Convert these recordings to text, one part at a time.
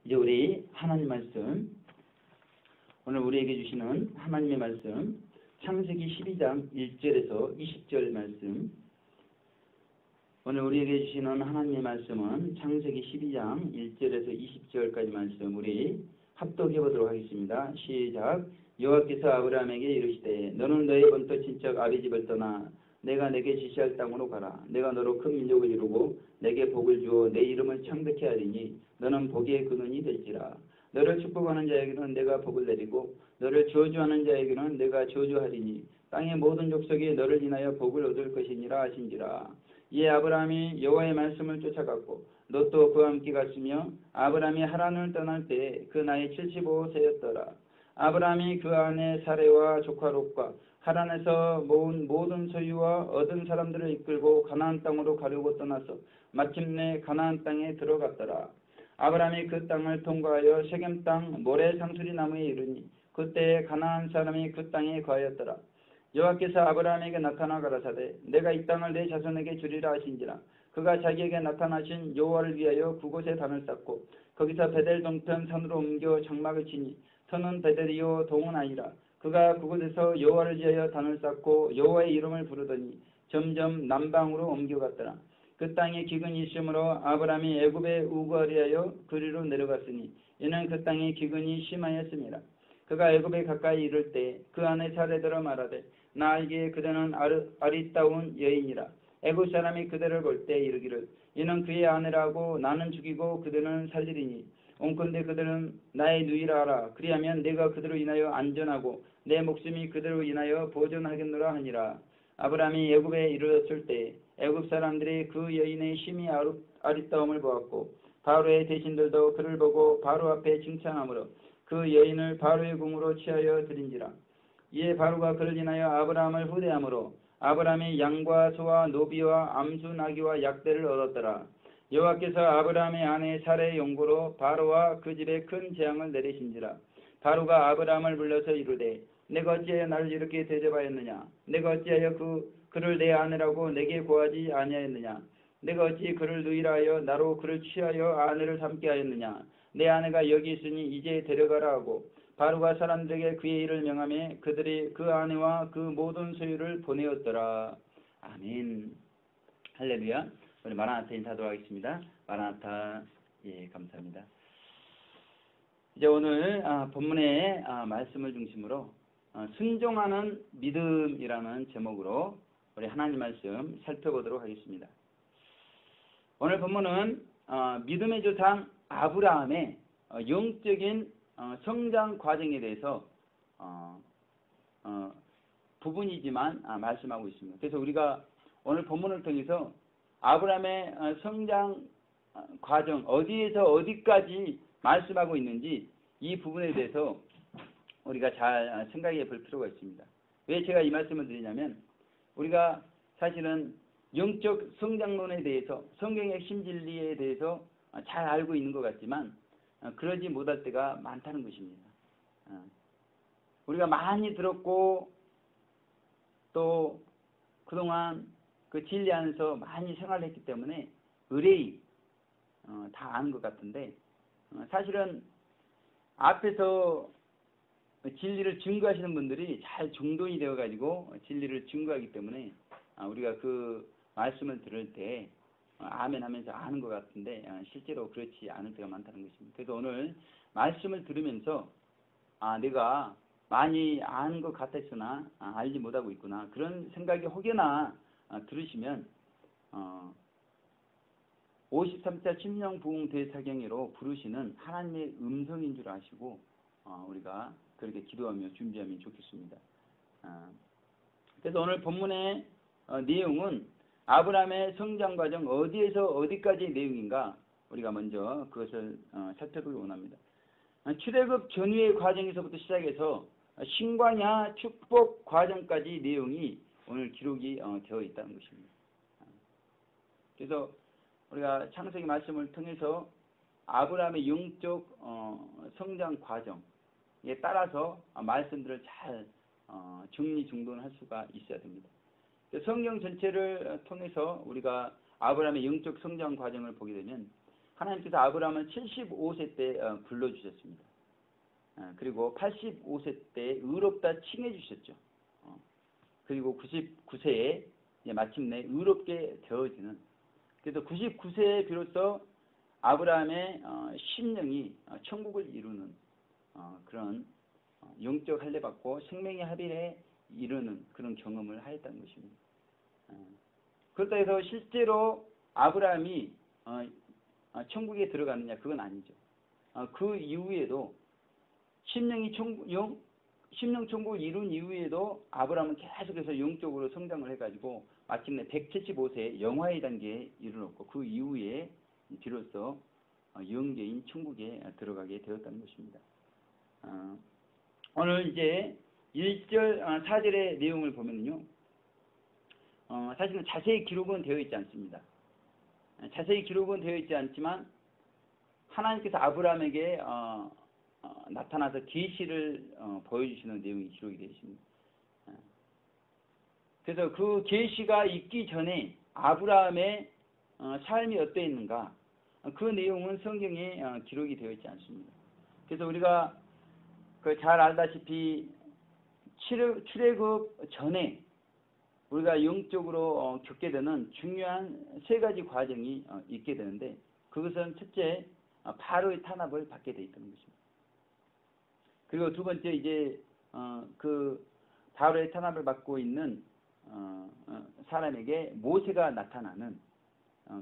이제 우리 하나님 말씀, 오늘 우리에게 주시는 하나님의 말씀, 창세기 12장 1절에서 20절 말씀. 오늘 우리에게 주시는 하나님의 말씀은 창세기 12장 1절에서 20절까지 말씀 우리 합독해 보도록 하겠습니다. 시작. 여호와께서 아브라함에게 이르시되 너는 너의 본토 친척 아비 집을 떠나 내가 내게 지시할 땅으로 가라. 내가 너로 큰 민족을 이루고 내게 복을 주어 내 이름을 창대케 하리니 너는 복의 근원이 될지라. 너를 축복하는 자에게는 내가 복을 내리고 너를 저주하는 자에게는 내가 저주하리니 땅의 모든 족속이 너를 인하여 복을 얻을 것이니라 하신지라. 이에 아브라함이 여호와의 말씀을 쫓아갔고 롯도 그와 함께 갔으며 아브라함이 하란을 떠날 때 그 나이 75세였더라. 아브라함이 그 아내 사레와 조카 롯과 하란에서 모은 모든 소유와 얻은 사람들을 이끌고 가나안 땅으로 가려고 떠나서 마침내 가나안 땅에 들어갔더라. 아브라함이 그 땅을 통과하여 세겜 땅 모래 상수리 나무에 이르니 그때 가나안 사람이 그 땅에 거하였더라. 여호와께서 아브라함에게 나타나 가라사대 내가 이 땅을 내 자손에게 주리라 하신지라. 그가 자기에게 나타나신 여호와를 위하여 그곳에 단을 쌓고 거기서 베델 동편 산으로 옮겨 장막을 치니 선은 베델이요 동은 아니라. 그가 그곳에서 여호와를 위하여 단을 쌓고 여호와의 이름을 부르더니 점점 남방으로 옮겨갔더라. 그 땅에 기근이 있으므로 아브라함이 애굽에 우거하리하여 그리로 내려갔으니 이는 그 땅에 기근이 심하였습니다. 그가 애굽에 가까이 이를 때 그 아내 사레더러 말하되 나에게 그대는 아리따운 여인이라. 애굽 사람이 그대를 볼 때 이르기를 이는 그의 아내라고 나는 죽이고 그대는 살리리니 온컨대 그들은 나의 누이라 하라. 그리하면 내가 그대로 인하여 안전하고 내 목숨이 그대로 인하여 보존하겠노라 하니라. 아브라함이 애굽에 이르렀을 때 애굽 사람들이 그 여인의 심히 아리따움을 보았고 바로의 대신들도 그를 보고 바로 앞에 칭찬하므로 그 여인을 바로의 궁으로 취하여 드린지라. 이에 바로가 그를 인하여 아브라함을 후대하므로 아브라함이 양과 소와 노비와 암수 나귀와 약대를 얻었더라. 여호와께서 아브라함의 아내 사레의 용고로 바로와 그 집에 큰 재앙을 내리신지라. 바로가 아브라함을 불러서 이르되 내가 어찌하여 나를 이렇게 대접하였느냐. 내가 어찌하여 그를 내 아내라고 내게 고하지 아니하였느냐. 내가 어찌 그를 누이라 하여 나로 그를 취하여 아내를 삼게 하였느냐. 내 아내가 여기 있으니 이제 데려가라 하고 바로가 사람들에게 그의 일을 명하며 그들이 그 아내와 그 모든 소유를 보내었더라. 아멘. 할렐루야. 우리 마라나타 인사하도록 하겠습니다. 마라나타. 예, 감사합니다. 이제 오늘 본문의 말씀을 중심으로 순종하는 믿음이라는 제목으로 우리 하나님 말씀 살펴보도록 하겠습니다. 오늘 본문은 믿음의 조상 아브라함의 영적인 성장 과정에 대해서 부분이지만 말씀하고 있습니다. 그래서 우리가 오늘 본문을 통해서 아브라함의 성장 과정 어디에서 어디까지 말씀하고 있는지 이 부분에 대해서 우리가 잘 생각해 볼 필요가 있습니다. 왜 제가 이 말씀을 드리냐면 우리가 사실은 영적 성장론에 대해서 성경의 핵심 진리에 대해서 잘 알고 있는 것 같지만 그러지 못할 때가 많다는 것입니다. 우리가 많이 들었고 또 그동안 그 진리 안에서 많이 생활했기 때문에 의뢰이 다 아는 것 같은데 사실은 앞에서 진리를 증거하시는 분들이 잘 중동이 되어가지고 진리를 증거하기 때문에 우리가 그 말씀을 들을 때 아멘 하면서 아는 것 같은데 실제로 그렇지 않을 때가 많다는 것입니다. 그래서 오늘 말씀을 들으면서 내가 많이 아는 것 같았으나 알지 못하고 있구나 그런 생각이 혹여나 들으시면 53차 심령부흥 대사경회로 부르시는 하나님의 음성인 줄 아시고 우리가 그렇게 기도하며 준비하면 좋겠습니다. 그래서 오늘 본문의 내용은 아브라함의 성장 과정 어디에서 어디까지의 내용인가 우리가 먼저 그것을 살펴보기 원합니다. 출애굽 전후의 과정에서부터 시작해서 신광야 축복 과정까지 내용이 오늘 기록이 되어 있다는 것입니다. 그래서 우리가 창세기 말씀을 통해서 아브라함의 영적 성장 과정에 따라서 말씀들을 잘 정리정돈할 수가 있어야 됩니다. 성경 전체를 통해서 우리가 아브라함의 영적 성장 과정을 보게 되면 하나님께서 아브라함을 75세 때 불러주셨습니다. 그리고 85세 때 의롭다 칭해 주셨죠. 그리고 99세에 마침내 의롭게 되어지는, 그래서 99세에 비로소 아브라함의 심령이 천국을 이루는 그런 영적 할례받고 생명의 합일에 이르는 그런 경험을 하였다는 것입니다. 그렇다 해서 실제로 아브라함이 천국에 들어가느냐, 그건 아니죠. 그 이후에도 심령 천국을 이룬 이후에도 아브라함은 계속해서 영적으로 성장을 해가지고 마침내 175세 영화의 단계에 이르렀고, 그 이후에 비로소 영계인 천국에 들어가게 되었다는 것입니다. 오늘 이제 1절 4절의 내용을 보면요, 사실은 자세히 기록은 되어 있지 않습니다. 자세히 기록은 되어 있지 않지만 하나님께서 아브라함에게 나타나서 계시를 보여주시는 내용이 기록이 되어 있습니다. 그래서 그 계시가 있기 전에 아브라함의 삶이 어떠했는가, 그 내용은 성경에 기록이 되어 있지 않습니다. 그래서 우리가 잘 알다시피 출애굽 전에 우리가 영적으로 겪게 되는 중요한 세 가지 과정이 있게 되는데, 그것은 첫째, 바로의 탄압을 받게 되어 있다는 것입니다. 그리고 두 번째, 이제 그 바로의 탄압을 받고 있는 사람에게 모세가 나타나는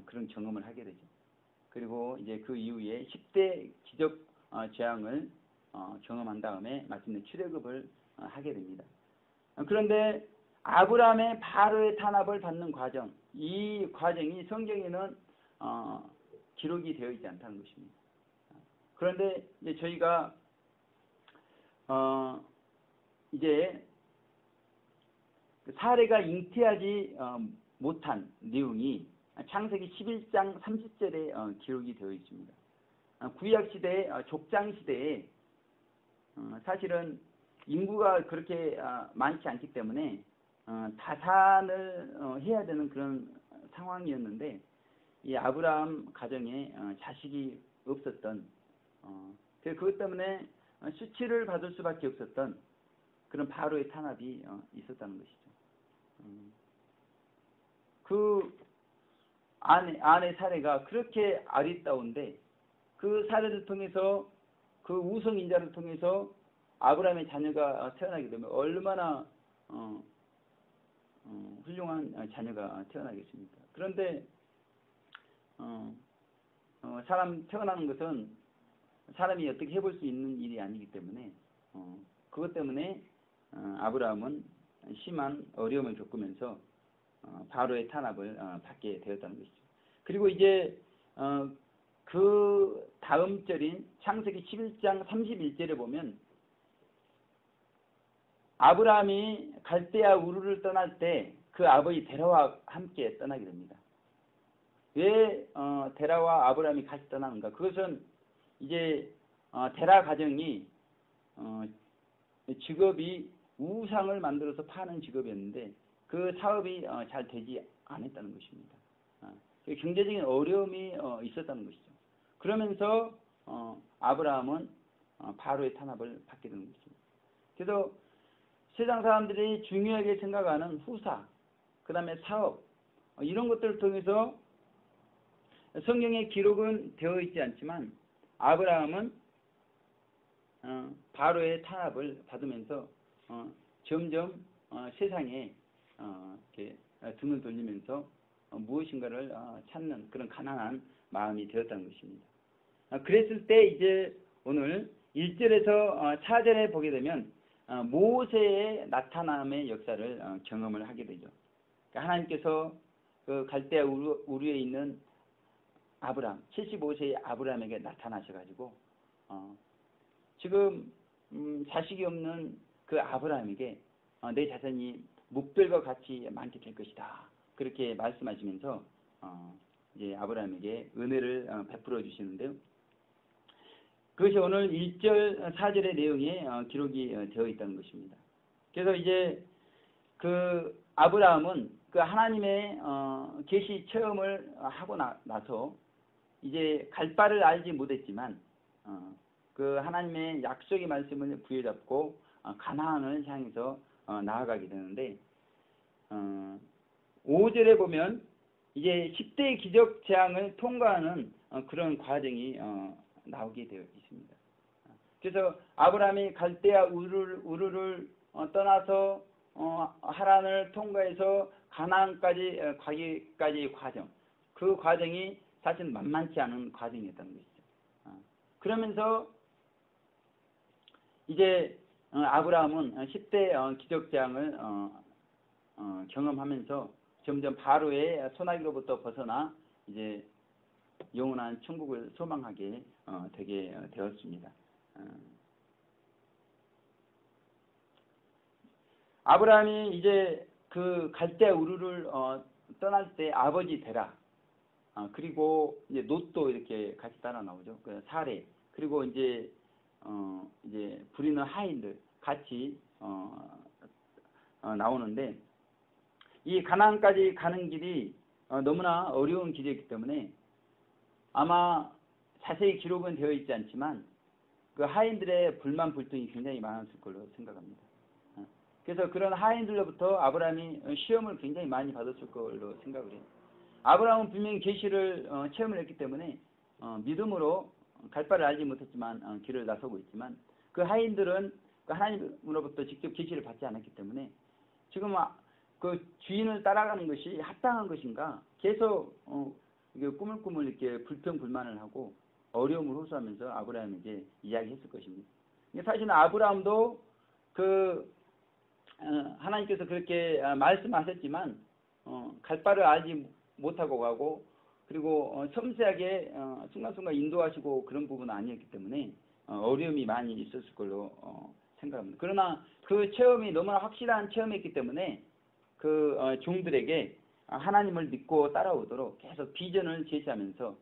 그런 경험을 하게 되죠. 그리고 이제 그 이후에 10대 기적 재앙을 경험한 다음에 마침내 출애굽을 하게 됩니다. 그런데 아브라함의 바로의 탄압을 받는 과정, 이 과정이 성경에는 기록이 되어 있지 않다는 것입니다. 그런데 이제 저희가 이제 사례가 잉태하지 못한 내용이 창세기 11장 30절에 기록이 되어 있습니다. 구약시대, 족장시대에 사실은 인구가 그렇게 많지 않기 때문에 다산을 해야 되는 그런 상황이었는데, 이 아브라함 가정에 자식이 없었던, 그것 때문에 수치를 받을 수밖에 없었던 그런 바로의 탄압이 있었다는 것이죠. 그 아내 사례가 그렇게 아리따운데, 그 사례를 통해서, 그 우성인자를 통해서 아브라함의 자녀가 태어나게 되면 얼마나 훌륭한 자녀가 태어나겠습니까? 그런데 사람 태어나는 것은 사람이 어떻게 해볼 수 있는 일이 아니기 때문에 그것 때문에 아브라함은 심한 어려움을 겪으면서 바로의 탄압을 받게 되었다는 것이죠. 그리고 이제 그 다음 절인 창세기 11장 31절에 보면 아브라함이 갈대아 우르를 떠날 때 그 아버지 데라와 함께 떠나게 됩니다. 왜 데라와 아브라함이 같이 떠나는가? 그것은 이제 데라 가정이 직업이 우상을 만들어서 파는 직업이었는데, 그 사업이 잘 되지 않았다는 것입니다. 경제적인 어려움이 있었다는 것이죠. 그러면서 아브라함은 바로의 탄압을 받게 되는 것입니다. 그래서 세상 사람들이 중요하게 생각하는 후사, 그 다음에 사업, 이런 것들을 통해서 성경에 기록은 되어 있지 않지만 아브라함은 바로의 탄압을 받으면서 점점 세상에 이렇게 등을 돌리면서 무엇인가를 찾는 그런 가난한 마음이 되었다는 것입니다. 그랬을 때 이제 오늘 1절에서 4절에 보게 되면 모세의 나타남의 역사를 경험을 하게 되죠. 그러니까 하나님께서 그 갈대아 우르에 있는 아브라함, 75세의 아브라함에게 나타나셔가지고 지금 자식이 없는 그 아브라함에게 내 자손이 묵들과 같이 많게 될 것이다, 그렇게 말씀하시면서 이제 아브라함에게 은혜를 베풀어 주시는데요. 그것이 오늘 1절 4절의 내용에 기록이 되어 있다는 것입니다. 그래서 이제 그 아브라함은 그 하나님의 계시 체험을 하고 나서 이제 갈 바를 알지 못했지만 그 하나님의 약속의 말씀을 부여잡고 가나안을 향해서 나아가게 되는데 5절에 보면 이제 10대의 기적 재앙을 통과하는 그런 과정이 나오게 되어 있습니다. 그래서 아브라함이 갈대아 우르를 떠나서 하란을 통과해서 가나안까지 가기까지의 과정, 그 과정이 사실 만만치 않은 과정이었다는 것이죠. 그러면서 이제 아브라함은 10대 기적 재앙을 경험하면서 점점 바로의 소나기로부터 벗어나 이제 영원한 천국을 소망하게 되게 되었습니다. 아브라함이 이제 그 갈대아 우르를 떠날 때 아버지 데라, 그리고 이제 롯도 이렇게 같이 따라 나오죠. 그 사례, 그리고 이제 부리는 하인들 같이 나오는데, 이 가나안까지 가는 길이 너무나 어려운 길이었기 때문에 아마 자세히 기록은 되어 있지 않지만 그 하인들의 불만 불통이 굉장히 많았을 걸로 생각합니다. 그래서 그런 하인들로부터 아브라함이 시험을 굉장히 많이 받았을 걸로 생각을 해요. 아브라함은 분명히 계시를 체험을 했기 때문에 믿음으로 갈 바를 알지 못했지만 길을 나서고 있지만, 그 하인들은 그 하나님으로부터 직접 계시를 받지 않았기 때문에 지금 그 주인을 따라가는 것이 합당한 것인가 계속 꾸물꾸물 이렇게 불평불만을 하고 어려움을 호소하면서 아브라함에게 이야기했을 것입니다. 사실은 아브라함도 하나님께서 그렇게 말씀하셨지만 갈 바를 알지 못하고 가고, 그리고 섬세하게 순간순간 인도하시고 그런 부분은 아니었기 때문에 어려움이 많이 있었을 걸로 생각합니다. 그러나 그 체험이 너무나 확실한 체험이었기 때문에 그 종들에게 하나님을 믿고 따라오도록 계속 비전을 제시하면서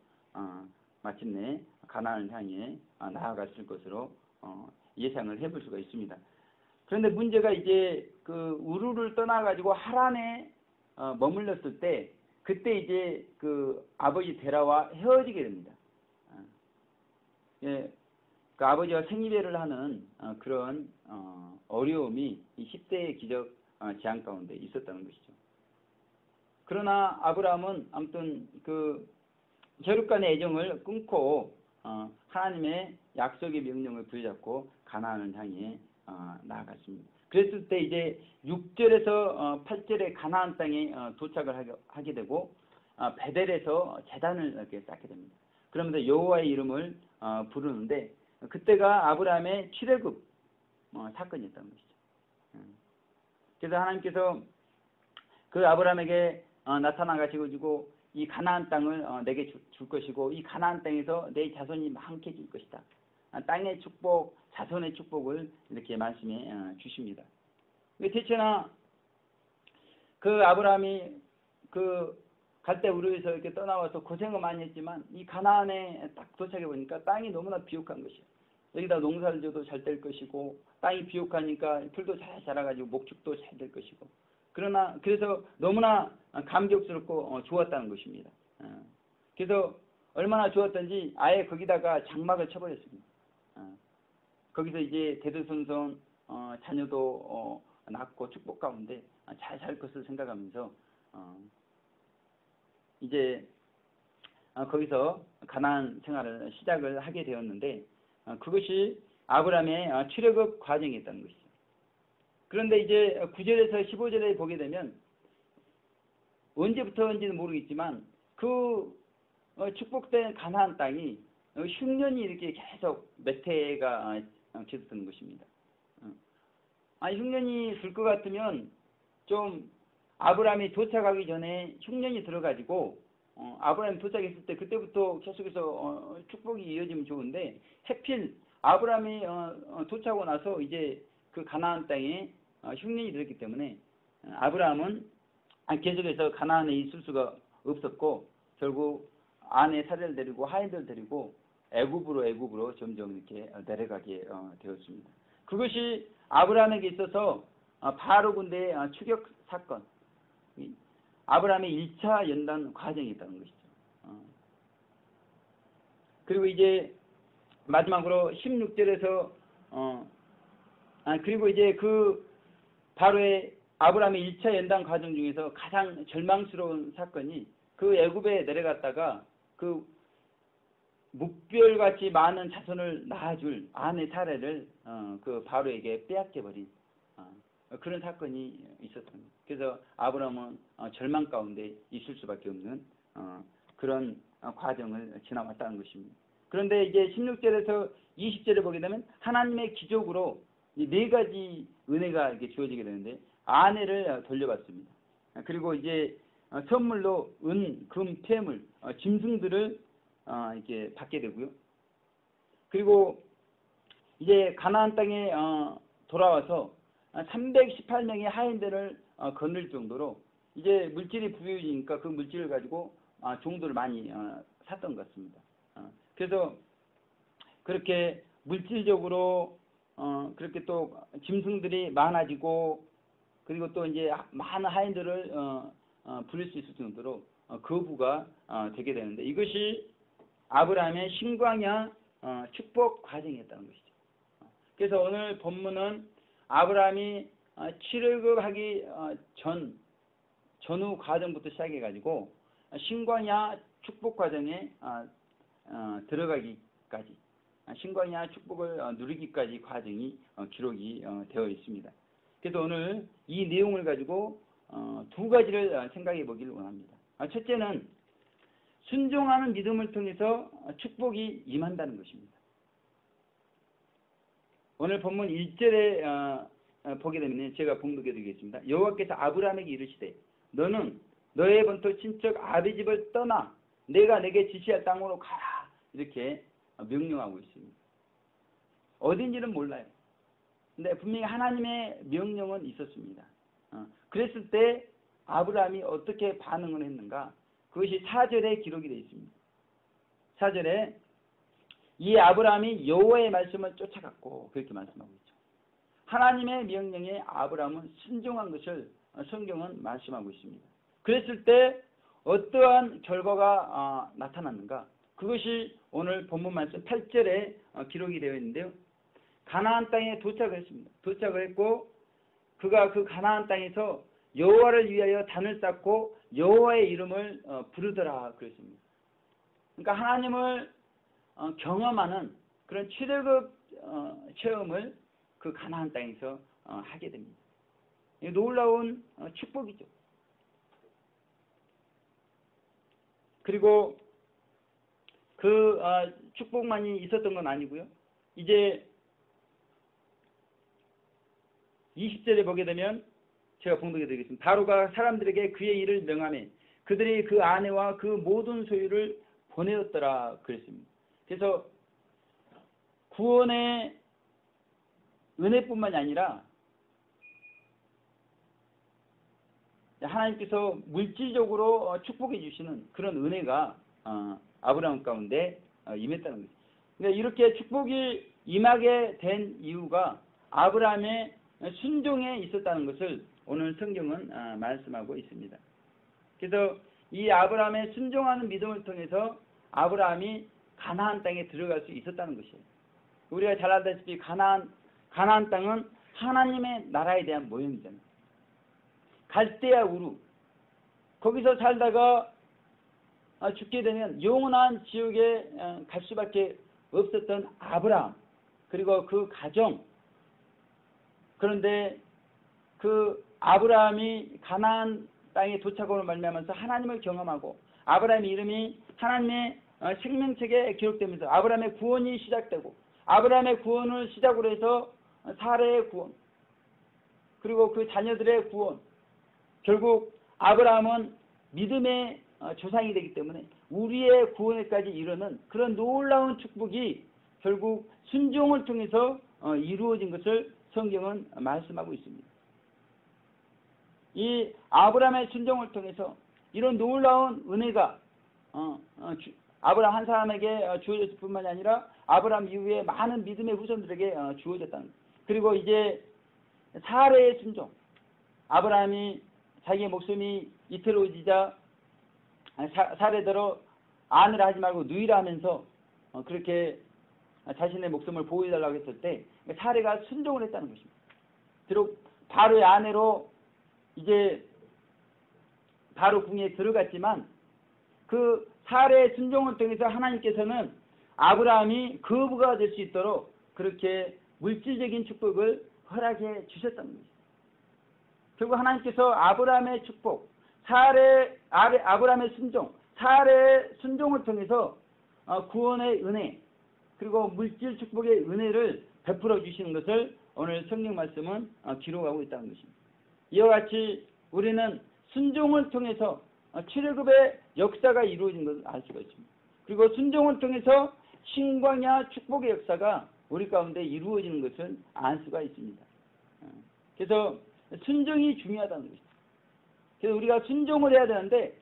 마침내 가나안을 향해 나아갔을 것으로 예상을 해볼 수가 있습니다. 그런데 문제가 이제 그 우르를 떠나가지고 하란에 머물렀을 때, 그때 이제 그 아버지 데라와 헤어지게 됩니다. 예, 그 아버지와 생이별을 하는 그런 어려움이 이 10대의 기적 재앙 가운데 있었다는 것이죠. 그러나 아브라함은 아무튼 그 혈육간의 애정을 끊고 하나님의 약속의 명령을 부여잡고 가나안을 향해 나아갔습니다. 그랬을 때 이제 6절에서 8절에 가나안 땅에 도착을 하게 되고 베델에서 제단을 이렇게 쌓게 됩니다. 그러면서 여호와의 이름을 부르는데, 그때가 아브라함의 출애굽 사건이었다는 것이죠. 그래서 하나님께서 그 아브라함에게 나타나가지고 이 가나안 땅을 내게 줄 것이고, 이 가나안 땅에서 내 자손이 많게질 것이다. 땅의 축복, 자손의 축복을 이렇게 말씀해 주십니다. 대체나 그 아브라함이 그 갈대 우르에서 이렇게 떠나와서 고생을 많이 했지만 이 가나안에 딱 도착해 보니까 땅이 너무나 비옥한 것이에요. 여기다 농사를 져도 잘 될 것이고, 땅이 비옥하니까 풀도 잘 자라가지고 목축도 잘 될 것이고, 그래서 너무나 감격스럽고 좋았다는 것입니다. 그래서 얼마나 좋았던지 아예 거기다가 장막을 쳐버렸습니다. 거기서 이제 대대손손 자녀도 낳고 축복 가운데 잘 살 것을 생각하면서 이제 거기서 가나안 생활을 시작을 하게 되었는데, 그것이 아브라함의 출애굽 과정이었다는 것이죠. 그런데 이제 9절에서 15절에 보게 되면 언제부터인지는 모르겠지만 그 축복된 가나안 땅이 흉년이 이렇게 계속 몇 해가 계속되는 것입니다. 흉년이 들 것 같으면 좀 아브라함이 도착하기 전에 흉년이 들어가지고 아브라함이 도착했을 때 그때부터 계속해서 축복이 이어지면 좋은데, 해필 아브라함이 도착하고 나서 이제 그 가나안 땅에 흉년이 들었기 때문에 아브라함은 계속해서 가나안에 있을 수가 없었고, 결국 아내 사례를 데리고 하인들 데리고 애굽으로 점점 이렇게 내려가게 되었습니다. 그것이 아브라함에게 있어서 바로 군대의 추격 사건, 아브라함의 1차 연단 과정이 있다는 것이죠. 그리고 이제 마지막으로 16절에서 그리고 이제 그 바로의 아브라함의 1차 연단 과정 중에서 가장 절망스러운 사건이 그 애굽에 내려갔다가 그 묵별같이 많은 자손을 낳아줄 아내 사례를 그 바로에게 빼앗겨 버린 그런 사건이 있었습니다. 그래서 아브라함은 절망 가운데 있을 수밖에 없는 그런 과정을 지나왔다는 것입니다. 그런데 이제 16절에서 20절에 보게 되면 하나님의 기적으로 이 4가지 은혜가 이렇게 주어지게 되는데 아내를 돌려받습니다. 그리고 이제 선물로 은, 금, 폐물, 짐승들을 이렇게 받게 되고요. 그리고 이제 가나안 땅에 돌아와서 318명의 하인들을 거느릴 정도로 이제 물질이 부유해지니까 그 물질을 가지고 종들을 많이 샀던 것 같습니다. 그래서 그렇게 물질적으로 그렇게 또 짐승들이 많아지고 그리고 또 이제 많은 하인들을 부릴 수 있을 정도로 거부가 되게 되는데 이것이 아브라함의 신광야 축복 과정이었다는 것이죠. 그래서 오늘 본문은 아브라함이 출애굽하기 전후 과정부터 시작해가지고 신광야 축복 과정에 들어가기까지 신광야 축복을 누리기까지 과정이 기록이 되어 있습니다. 그래서 오늘 이 내용을 가지고 2가지를 생각해 보기를 원합니다. 첫째는 순종하는 믿음을 통해서 축복이 임한다는 것입니다. 오늘 본문 1절에 보게 되면 제가 봉독해 드리겠습니다. 여호와께서 아브라함에게 이르시되 너는 너의 본토 친척 아비 집을 떠나 내가 내게 지시할 땅으로 가라 이렇게 명령하고 있습니다. 어딘지는 몰라요. 근데 분명히 하나님의 명령은 있었습니다. 그랬을 때 아브라함이 어떻게 반응을 했는가? 그것이 4절에 기록이 되어 있습니다. 4절에 이 아브라함이 여호와의 말씀을 쫓아갔고 그렇게 말씀하고 있죠. 하나님의 명령에 아브라함은 순종한 것을 성경은 말씀하고 있습니다. 그랬을 때 어떠한 결과가 나타났는가? 그것이 오늘 본문 말씀 8절에 기록이 되어 있는데요. 가나안 땅에 도착을 했습니다. 도착을 했고 그가 그 가나안 땅에서 여호와를 위하여 단을 쌓고 여호와의 이름을 부르더라 그랬습니다. 그러니까 하나님을 경험하는 그런 출애굽 체험을 그 가나안 땅에서 하게 됩니다. 놀라운 축복이죠. 그리고 그 축복만이 있었던 건 아니고요. 이제 20절에 보게 되면 제가 봉독해 드리겠습니다. 바로가 사람들에게 그의 일을 명하매 그들이 그 아내와 그 모든 소유를 보내었더라 그랬습니다. 그래서 구원의 은혜뿐만이 아니라 하나님께서 물질적으로 축복해 주시는 그런 은혜가 아브라함 가운데 임했다는 것입니다. 그러니까 이렇게 축복이 임하게 된 이유가 아브라함의 순종에 있었다는 것을 오늘 성경은 말씀하고 있습니다. 그래서 이 아브라함의 순종하는 믿음을 통해서 아브라함이 가나안 땅에 들어갈 수 있었다는 것이에요. 우리가 잘 알다시피 가나안 땅은 하나님의 나라에 대한 모형이잖아요. 갈대아 우루 거기서 살다가 죽게 되면 영원한 지옥에 갈 수밖에 없었던 아브라함 그리고 그 가정 그런데 그 아브라함이 가나안 땅에 도착으로 말미암아서 하나님을 경험하고 아브라함의 이름이 하나님의 생명책에 기록되면서 아브라함의 구원이 시작되고 아브라함의 구원을 시작으로 해서 사례의 구원 그리고 그 자녀들의 구원 결국 아브라함은 믿음의 조상이 되기 때문에 우리의 구원에까지 이르는 그런 놀라운 축복이 결국 순종을 통해서 이루어진 것을 성경은 말씀하고 있습니다. 이 아브라함의 순종을 통해서 이런 놀라운 은혜가 아브라함 한 사람에게 주어졌을 뿐만이 아니라 아브라함 이후에 많은 믿음의 후손들에게 주어졌다는 거예요. 그리고 이제 사례의 순종 아브라함이 자기의 목숨이 이태로워지자 사례대로 아내를 하지 말고 누이라 하면서 그렇게 자신의 목숨을 보호해달라고 했을 때 사례가 순종을 했다는 것입니다. 비록 바로의 아내로 이제 바로 궁에 들어갔지만 그 사례의 순종을 통해서 하나님께서는 아브라함이 거부가 될 수 있도록 그렇게 물질적인 축복을 허락해 주셨다는 것입니다. 결국 하나님께서 아브라함의 축복, 아브라함의 순종, 사례의 순종을 통해서 구원의 은혜 그리고 물질 축복의 은혜를 베풀어 주시는 것을 오늘 성경 말씀은 기록하고 있다는 것입니다. 이와 같이 우리는 순종을 통해서 출애굽의 역사가 이루어진 것을 알 수가 있습니다. 그리고 순종을 통해서 신광야 축복의 역사가 우리 가운데 이루어지는 것을 알 수가 있습니다. 그래서 순종이 중요하다는 것입니다. 그래서 우리가 순종을 해야 되는데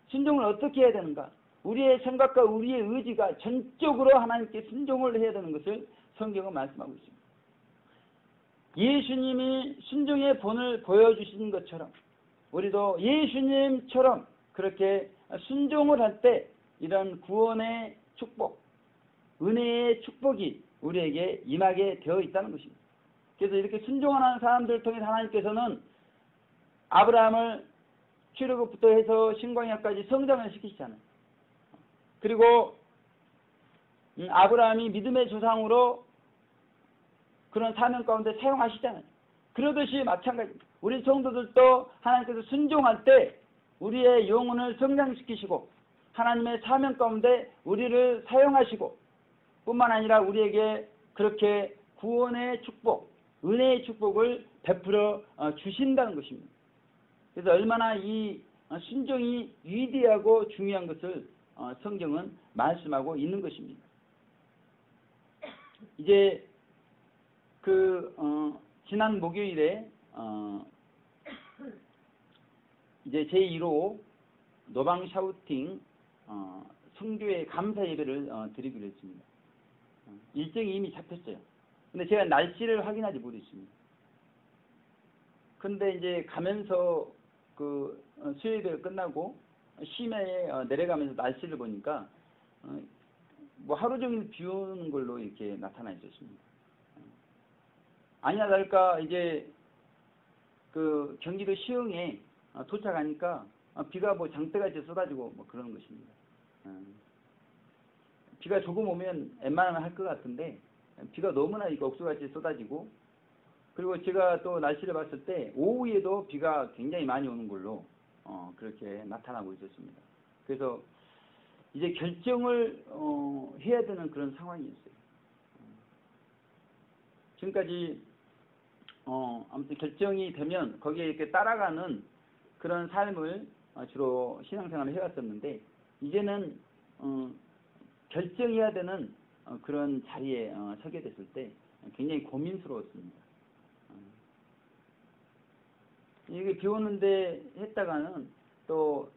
순종을 어떻게 해야 되는가? 우리의 생각과 우리의 의지가 전적으로 하나님께 순종을 해야 되는 것을 성경은 말씀하고 있습니다. 예수님이 순종의 본을 보여주신 것처럼 우리도 예수님처럼 그렇게 순종을 할 때 이런 구원의 축복, 은혜의 축복이 우리에게 임하게 되어 있다는 것입니다. 그래서 이렇게 순종하는 사람들을 통해 하나님께서는 아브라함을 출애굽부터 해서 신광야까지 성장을 시키시잖아요. 그리고 아브라함이 믿음의 조상으로 그런 사명 가운데 사용하시잖아요. 그러듯이 마찬가지입니다. 우리 성도들도 하나님께서 순종할 때 우리의 영혼을 성장시키시고 하나님의 사명 가운데 우리를 사용하시고 뿐만 아니라 우리에게 그렇게 구원의 축복, 은혜의 축복을 베풀어 주신다는 것입니다. 그래서 얼마나 이 순종이 위대하고 중요한 것을 성경은 말씀하고 있는 것입니다. 이제 지난 목요일에 이제 제1호 노방 샤우팅 성교회 감사 예배를 드리기로 했습니다. 일정이 이미 잡혔어요. 근데 제가 날씨를 확인하지 못했습니다. 근데 이제 가면서 수요예배가 끝나고 심야에 내려가면서 날씨를 보니까 뭐 하루 종일 비 오는 걸로 이렇게 나타나 있었습니다. 아니나 다를까 이제 경기도 시흥에 도착하니까 비가 뭐 장대같이 쏟아지고 뭐 그런 것입니다. 비가 조금 오면 웬만하면 할 것 같은데 비가 너무나 억수같이 쏟아지고 그리고 제가 또 날씨를 봤을 때 오후에도 비가 굉장히 많이 오는 걸로 그렇게 나타나고 있었습니다. 그래서 이제 결정을 해야 되는 그런 상황이었어요. 지금까지 아무튼 결정이 되면 거기에 이렇게 따라가는 그런 삶을 주로 신앙생활을 해왔었는데 이제는 결정해야 되는 그런 자리에 서게 됐을 때 굉장히 고민스러웠습니다. 이게 비 오는데 했다가는 또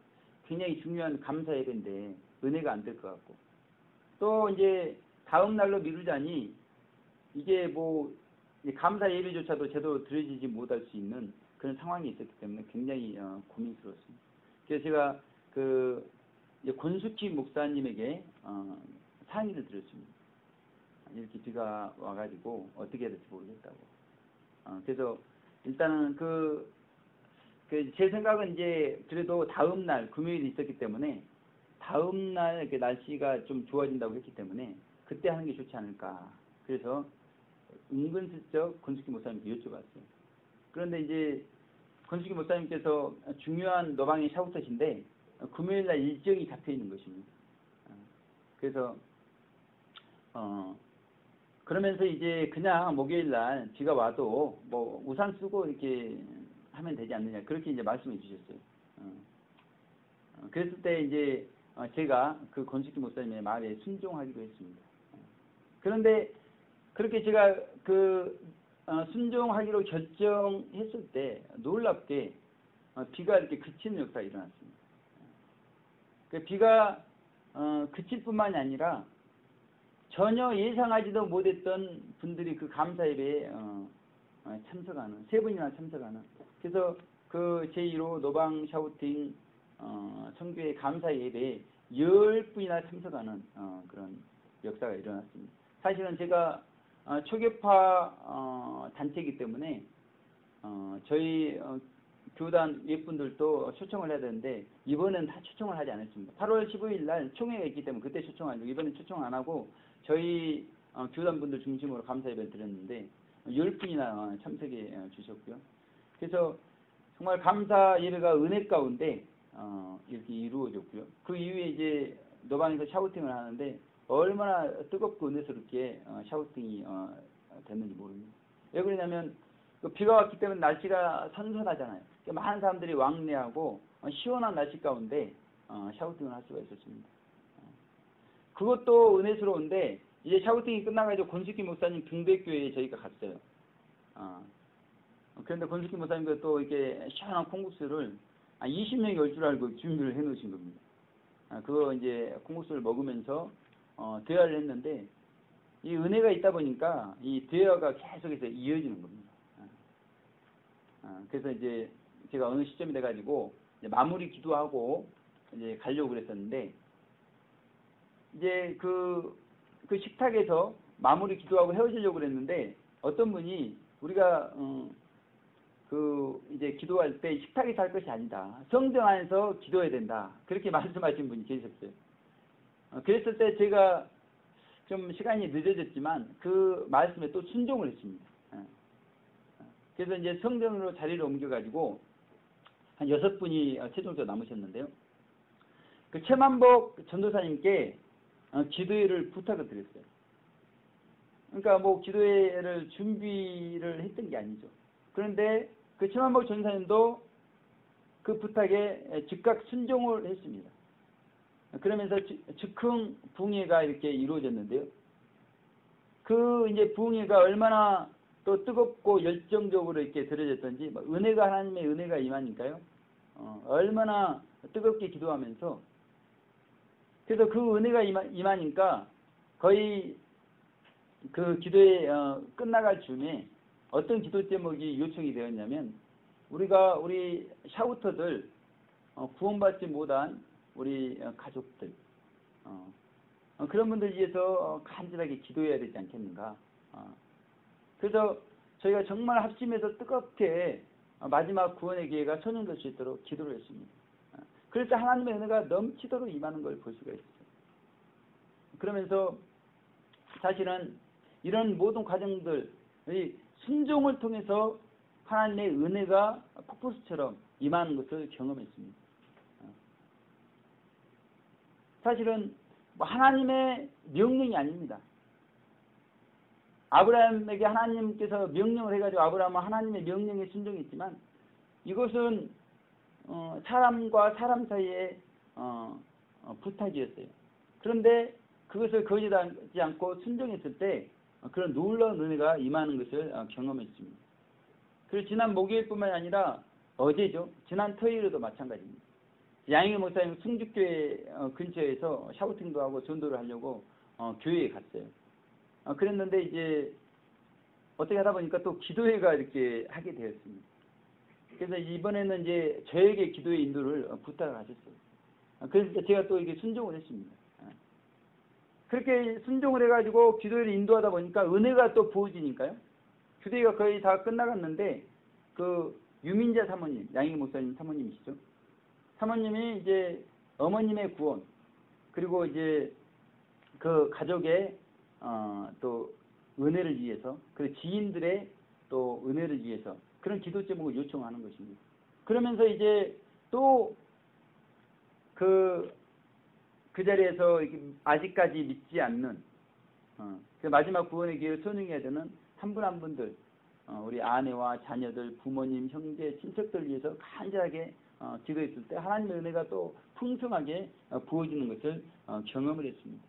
굉장히 중요한 감사 예배인데 은혜가 안 될 것 같고 또 이제 다음 날로 미루자니 이게 뭐 감사 예배조차도 제대로 드려지지 못할 수 있는 그런 상황이 있었기 때문에 굉장히 고민스러웠습니다. 그래서 제가 권숙희 목사님에게 상의를 드렸습니다. 이렇게 비가 와가지고 어떻게 해야 될지 모르겠다고. 그래서 일단은 제 생각은 이제 그래도 다음 날 금요일이 있었기 때문에 다음 날 이렇게 날씨가 좀 좋아진다고 했기 때문에 그때 하는 게 좋지 않을까. 그래서 은근슬쩍 권숙희 목사님께 여쭤봤어요. 그런데 이제 권숙희 목사님께서 중요한 노방의 샤우터신데 금요일 날 일정이 잡혀 있는 것입니다. 그래서 그러면서 이제 그냥 목요일 날 비가 와도 뭐 우산 쓰고 이렇게 하면 되지 않느냐 그렇게 이제 말씀해 주셨어요. 그랬을 때 이제 제가 그 권숙희 목사님의 말에 순종하기로 했습니다. 그런데 그렇게 제가 순종하기로 결정했을 때 놀랍게 비가 이렇게 그치는 역사가 일어났습니다. 그 비가 그칠 뿐만이 아니라 전혀 예상하지도 못했던 분들이 그 감사 예배에 참석하는, 3분이나 참석하는. 그래서 그 제1호 노방 샤우팅 성교회 감사 예배에 10분이나 참석하는 그런 역사가 일어났습니다. 사실은 제가 초계파 단체이기 때문에 저희 교단 윗분들도 초청을 해야 되는데 이번엔 다 초청을 하지 않았습니다. 8월 15일 날 총회가 있기 때문에 그때 초청하죠. 이번엔 초청 안 하고 저희 교단분들 중심으로 감사 이벤트 드렸는데 10분이나 참석해 주셨고요. 그래서 정말 감사 예배가 은혜 가운데 이렇게 이루어졌고요. 그 이후에 이제 노방에서 샤우팅을 하는데 얼마나 뜨겁고 은혜스럽게 샤우팅이 됐는지 모릅니다. 왜 그러냐면 비가 왔기 때문에 날씨가 선선하잖아요. 많은 사람들이 왕래하고 시원한 날씨 가운데 샤우팅을 할 수가 있었습니다. 그것도 은혜스러운데 이제 샤우팅이 끝나가지고 권숙기 목사님 등백교회에 저희가 갔어요. 그런데 권숙기 목사님도 또 이렇게 시원한 콩국수를 20명이 올 줄 알고 준비를 해 놓으신 겁니다. 그거 이제 콩국수를 먹으면서 대화를 했는데 이 은혜가 있다 보니까 이 대화가 계속해서 이어지는 겁니다. 그래서 이제 제가 어느 시점이 돼가지고 이제 마무리 기도하고 이제 가려고 그랬었는데 이제 그 식탁에서 마무리 기도하고 헤어지려고 그랬는데 어떤 분이 우리가 이제 기도할 때 식탁에서 할 것이 아니다. 성전 안에서 기도해야 된다. 그렇게 말씀하신 분이 계셨어요. 그랬을 때 제가 좀 시간이 늦어졌지만 그 말씀에 또 순종을 했습니다. 그래서 이제 성전으로 자리를 옮겨가지고 한 6분이 최종적으로 남으셨는데요. 그 최만복 전도사님께 기도회를 부탁을 드렸어요. 그러니까 뭐 기도회를 준비를 했던 게 아니죠. 그런데 그 최만복 전도사님도 그 부탁에 즉각 순종을 했습니다. 그러면서 즉흥 부흥회가 이렇게 이루어졌는데요. 그 이제 부흥회가 얼마나 또 뜨겁고 열정적으로 이렇게 드려졌던지 은혜가 하나님의 은혜가 임하니까요. 얼마나 뜨겁게 기도하면서 그래서 그 은혜가 임하니까 거의 그 기도회 끝나갈 즈음에 어떤 기도 제목이 요청이 되었냐면 우리 샤우터들 구원받지 못한 우리 가족들 그런 분들 위해서 간절하게 기도해야 되지 않겠는가. 그래서 저희가 정말 합심해서 뜨겁게 마지막 구원의 기회가 선언될 수 있도록 기도를 했습니다. 그래서 하나님의 은혜가 넘치도록 임하는 걸 볼 수가 있어요. 그러면서 사실은 이런 모든 과정들의 순종을 통해서 하나님의 은혜가 폭포수처럼 임하는 것을 경험했습니다. 사실은 하나님의 명령이 아닙니다. 아브라함에게 하나님께서 명령을 해가지고 아브라함은 하나님의 명령에 순종했지만 이것은 사람과 사람 사이의 부탁이었어요. 그런데 그것을 거절하지 않고 순종했을 때 그런 놀라운 은혜가 임하는 것을 경험했습니다. 그리고 지난 목요일뿐만 아니라 어제죠. 지난 토요일에도 마찬가지입니다. 양희 목사님 승주교회 근처에서 샤우팅도 하고 전도를 하려고 교회에 갔어요. 그랬는데 이제 어떻게 하다 보니까 또 기도회가 이렇게 하게 되었습니다. 그래서 이번에는 이제 저에게 기도회 인도를 부탁을 하셨어요. 그래서 제가 또 이게 순종을 했습니다. 그렇게 순종을 해가지고 기도회를 인도하다 보니까 은혜가 또 부어지니까요. 기도회가 거의 다 끝나갔는데 그 유민자 사모님, 양희 목사님 사모님이시죠. 사모님이 이제 어머님의 구원 그리고 이제 그 가족의 또 은혜를 위해서 그 지인들의 또 은혜를 위해서 그런 기도 제목을 요청하는 것입니다. 그러면서 이제 또 그 자리에서 아직까지 믿지 않는 그 마지막 구원의 기회를 선용해야 되는 한 분 한 분들 우리 아내와 자녀들, 부모님, 형제, 친척들 위해서 간절하게 기도했을 때 하나님의 은혜가 또 풍성하게 부어지는 것을 경험을 했습니다.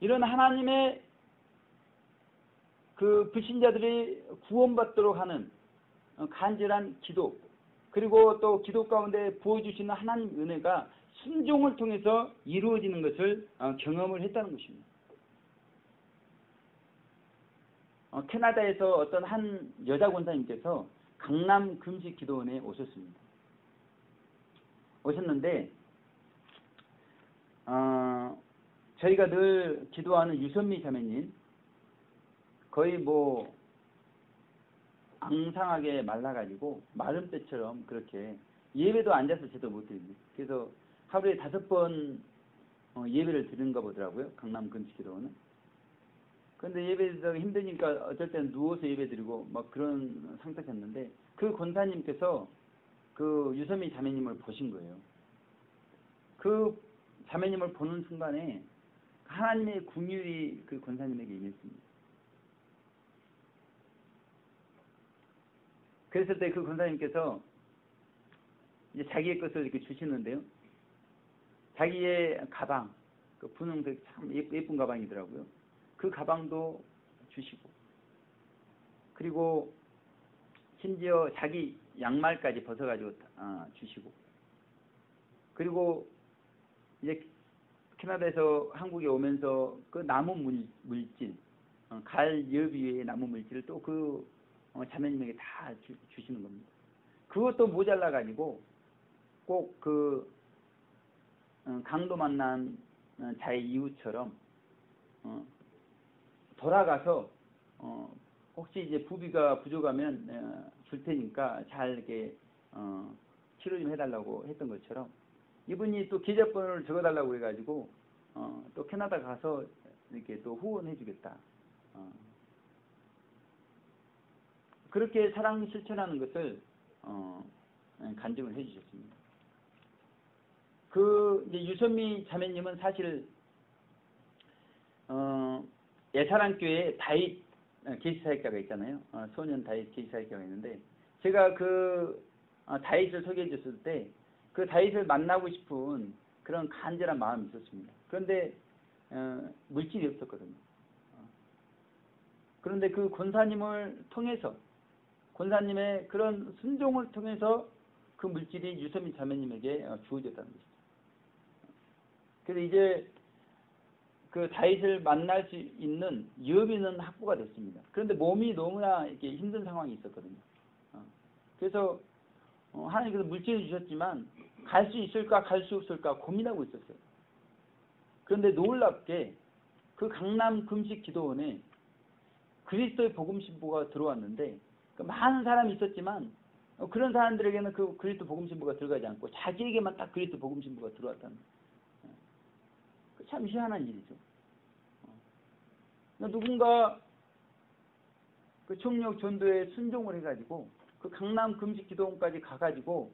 이런 하나님의 그 불신자들이 구원받도록 하는 간절한 기도 그리고 또 기도 가운데 부어주시는 하나님 은혜가 순종을 통해서 이루어지는 것을 경험을 했다는 것입니다. 캐나다에서 어떤 한 여자 권사님께서 강남 금식 기도원에 오셨습니다. 오셨는데 저희가 늘 기도하는 유선미 자매님 거의 뭐 앙상하게 말라가지고 마른 뼈처럼 그렇게 예배도 앉아서 제대로 못 드립니다. 그래서 하루에 5번 예배를 드리는가 보더라고요. 강남 금식기도는. 그런데 예배드리기 힘드니까 어쩔 때는 누워서 예배드리고 막 그런 상태였는데 그 권사님께서 그 유선미 자매님을 보신 거예요. 그 자매님을 보는 순간에 하나님의 긍휼이 그 권사님에게 임했습니다. 그랬을 때 그 권사님께서 이제 자기의 것을 이렇게 주시는데요. 자기의 가방, 그 분홍색 참 예쁜 가방이더라고요. 그 가방도 주시고, 그리고 심지어 자기 양말까지 벗어가지고 주시고, 그리고 이제 캐나다에서 한국에 오면서 그 나무 물질, 갈엽 위에 나무 물질을 또 그 자매님에게 다 주시는 겁니다. 그것도 모자라 가지고 꼭 그 강도 만난 자의 이웃처럼 돌아가서 혹시 이제 부비가 부족하면 줄 테니까 잘 이렇게 치료 좀 해달라고 했던 것처럼 이분이 또 계좌번호를 적어달라고 해가지고 또 캐나다 가서 이렇게 또 후원해주겠다. 그렇게 사랑 실천하는 것을 간증을 해주셨습니다. 그 이제 유선미 자매님은 사실 예사랑교회 다윗 계시사역자가 있잖아요. 소년 다윗 계시사역자가 있는데 제가 그 다윗을 소개해 줬을 때 그 다윗을 만나고 싶은 그런 간절한 마음이 있었습니다. 그런데 물질이 없었거든요. 그런데 그 권사님을 통해서 권사님의 그런 순종을 통해서 그 물질이 유선미 자매님에게 주어졌다는 것이죠. 그래서 이제 그 다윗을 만날 수 있는 여유 있는 확보가 됐습니다. 그런데 몸이 너무나 이렇게 힘든 상황이 있었거든요. 그래서 하나님께서 물질을 주셨지만 갈 수 있을까 갈 수 없을까 고민하고 있었어요. 그런데 놀랍게 그 강남 금식 기도원에 그리스도의 복음 신부가 들어왔는데 많은 사람이 있었지만 그런 사람들에게는 그 그리스도 복음 신부가 들어가지 않고 자기에게만 딱 그리스도 복음 신부가 들어왔다는 참 희한한 일이죠. 누군가 그 총력 전도에 순종을 해가지고 그 강남 금식 기도원까지 가가지고